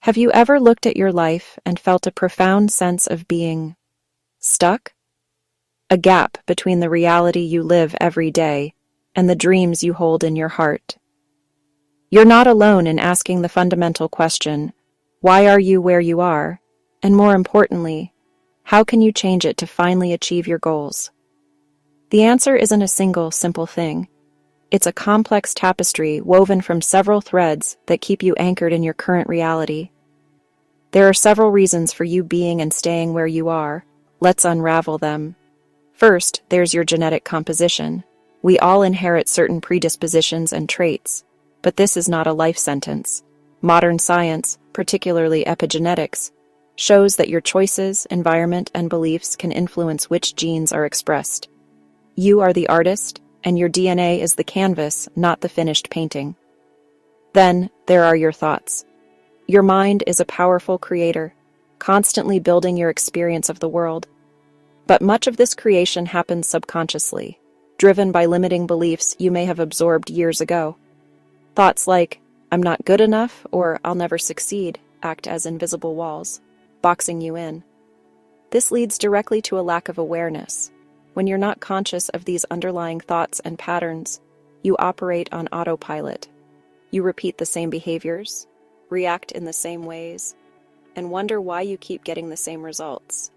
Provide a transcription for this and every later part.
Have you ever looked at your life and felt a profound sense of being stuck? A gap between the reality you live every day and the dreams you hold in your heart. You're not alone in asking the fundamental question, why are you where you are? And more importantly, how can you change it to finally achieve your goals? The answer isn't a single, simple thing. It's a complex tapestry woven from several threads that keep you anchored in your current reality. There are several reasons for you being and staying where you are. Let's unravel them. First, there's your genetic composition. We all inherit certain predispositions and traits, but this is not a life sentence. Modern science, particularly epigenetics, shows that your choices, environment, and beliefs can influence which genes are expressed. You are the artist, and your DNA is the canvas, not the finished painting. Then, there are your thoughts. Your mind is a powerful creator, constantly building your experience of the world. But much of this creation happens subconsciously, driven by limiting beliefs you may have absorbed years ago. Thoughts like, I'm not good enough or I'll never succeed act as invisible walls, boxing you in. This leads directly to a lack of awareness. When you're not conscious of these underlying thoughts and patterns, you operate on autopilot. You repeat the same behaviors, react in the same ways, and wonder why you keep getting the same results.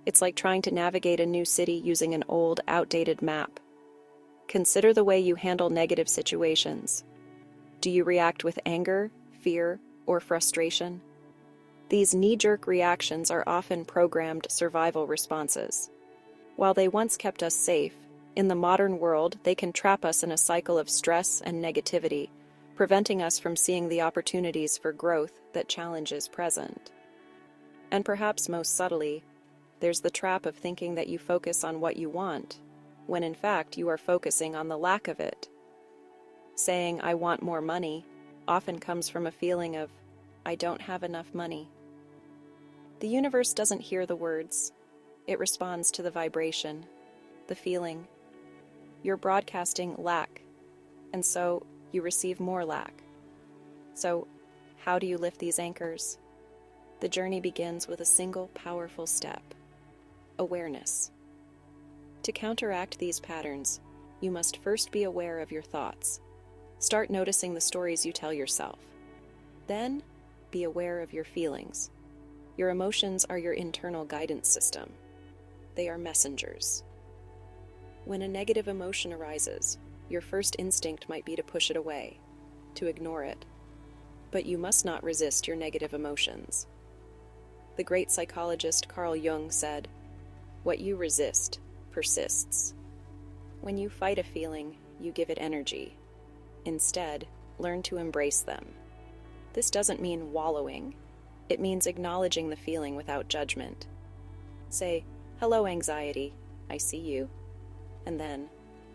It's like trying to navigate a new city using an old, outdated map. Consider the way you handle negative situations. Do you react with anger, fear, or frustration? These knee-jerk reactions are often programmed survival responses. While they once kept us safe, in the modern world they can trap us in a cycle of stress and negativity, preventing us from seeing the opportunities for growth that challenges present. And perhaps most subtly, there's the trap of thinking that you focus on what you want, when in fact you are focusing on the lack of it. Saying, I want more money, often comes from a feeling of, I don't have enough money. The universe doesn't hear the words. It responds to the vibration, the feeling. You're broadcasting lack, and so you receive more lack. So, how do you lift these anchors? The journey begins with a single powerful step: awareness. To counteract these patterns, you must first be aware of your thoughts. Start noticing the stories you tell yourself. Then, be aware of your feelings. Your emotions are your internal guidance system. They are messengers. When a negative emotion arises, your first instinct might be to push it away, to ignore it. But you must not resist your negative emotions. The great psychologist Carl Jung said, "What you resist persists." When you fight a feeling, you give it energy. Instead, learn to embrace them. This doesn't mean wallowing. It means acknowledging the feeling without judgment. Say, "Hello, anxiety, I see you." And then,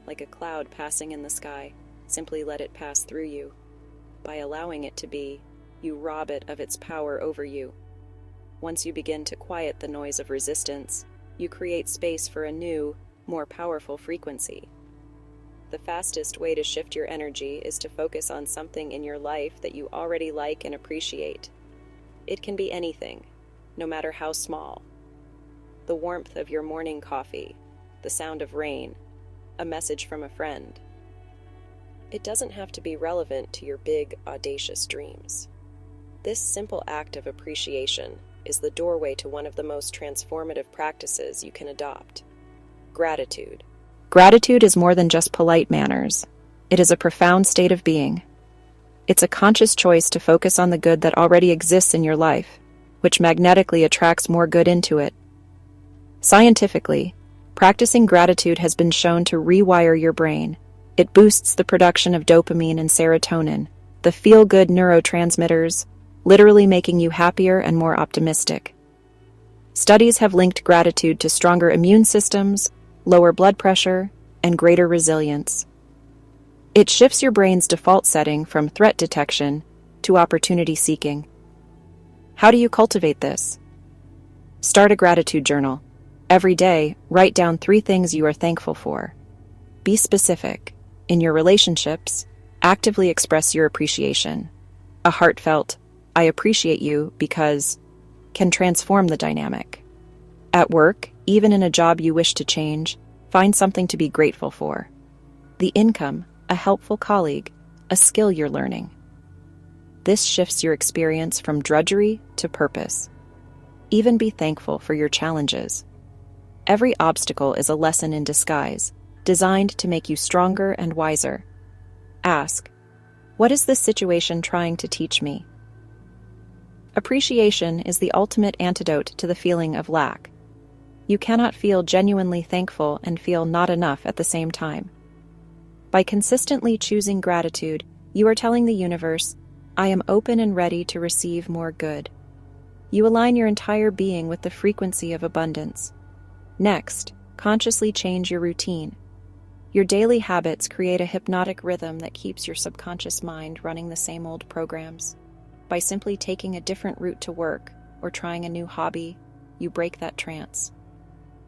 like a cloud passing in the sky, simply let it pass through you. By allowing it to be, you rob it of its power over you. Once you begin to quiet the noise of resistance, you create space for a new, more powerful frequency. The fastest way to shift your energy is to focus on something in your life that you already like and appreciate. It can be anything, no matter how small. The warmth of your morning coffee, the sound of rain, a message from a friend. It doesn't have to be relevant to your big, audacious dreams. This simple act of appreciation is the doorway to one of the most transformative practices you can adopt: gratitude. Gratitude is more than just polite manners. It is a profound state of being. It's a conscious choice to focus on the good that already exists in your life, which magnetically attracts more good into it. Scientifically, practicing gratitude has been shown to rewire your brain. It boosts the production of dopamine and serotonin, the feel-good neurotransmitters, literally making you happier and more optimistic. Studies have linked gratitude to stronger immune systems, lower blood pressure, and greater resilience. It shifts your brain's default setting from threat detection to opportunity seeking. How do you cultivate this? Start a gratitude journal. Every day, write down 3 things you are thankful for. Be specific. In your relationships, actively express your appreciation. A heartfelt, "I appreciate you because" can transform the dynamic. At work, even in a job you wish to change, find something to be grateful for. The income, a helpful colleague, a skill you're learning. This shifts your experience from drudgery to purpose. Even be thankful for your challenges. Every obstacle is a lesson in disguise, designed to make you stronger and wiser. Ask, what is this situation trying to teach me? Appreciation is the ultimate antidote to the feeling of lack. You cannot feel genuinely thankful and feel not enough at the same time. By consistently choosing gratitude, you are telling the universe, "I am open and ready to receive more good." You align your entire being with the frequency of abundance. Next, consciously change your routine. Your daily habits create a hypnotic rhythm that keeps your subconscious mind running the same old programs. By simply taking a different route to work or trying a new hobby, you break that trance.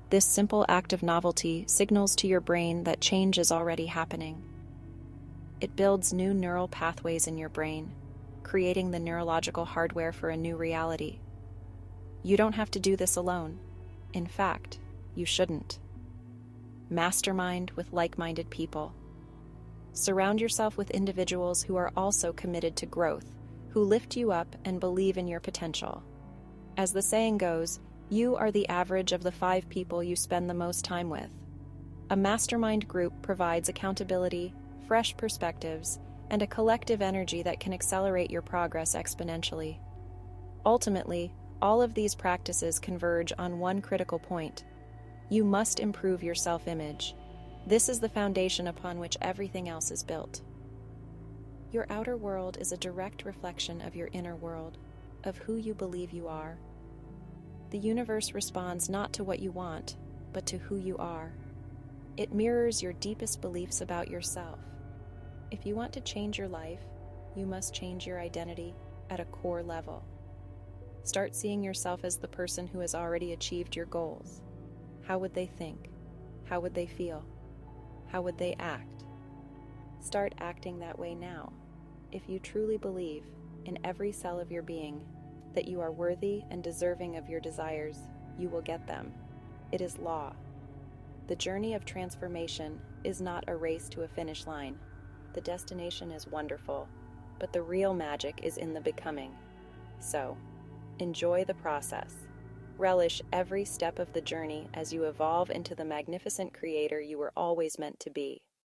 This simple act of novelty signals to your brain that change is already happening. It builds new neural pathways in your brain, creating the neurological hardware for a new reality. You don't have to do this alone. In fact, you shouldn't. Mastermind with like-minded people. Surround yourself with individuals who are also committed to growth, who lift you up and believe in your potential. As the saying goes, you are the average of the 5 people you spend the most time with. A mastermind group provides accountability, fresh perspectives, and a collective energy that can accelerate your progress exponentially. Ultimately, all of these practices converge on one critical point. You must improve your self-image. This is the foundation upon which everything else is built. Your outer world is a direct reflection of your inner world, of who you believe you are. The universe responds not to what you want, but to who you are. It mirrors your deepest beliefs about yourself. If you want to change your life, you must change your identity at a core level. Start seeing yourself as the person who has already achieved your goals. How would they think? How would they feel? How would they act? Start acting that way now. If you truly believe, in every cell of your being, that you are worthy and deserving of your desires, you will get them. It is law. The journey of transformation is not a race to a finish line. The destination is wonderful, but the real magic is in the becoming. So, enjoy the process. Relish every step of the journey as you evolve into the magnificent creator you were always meant to be.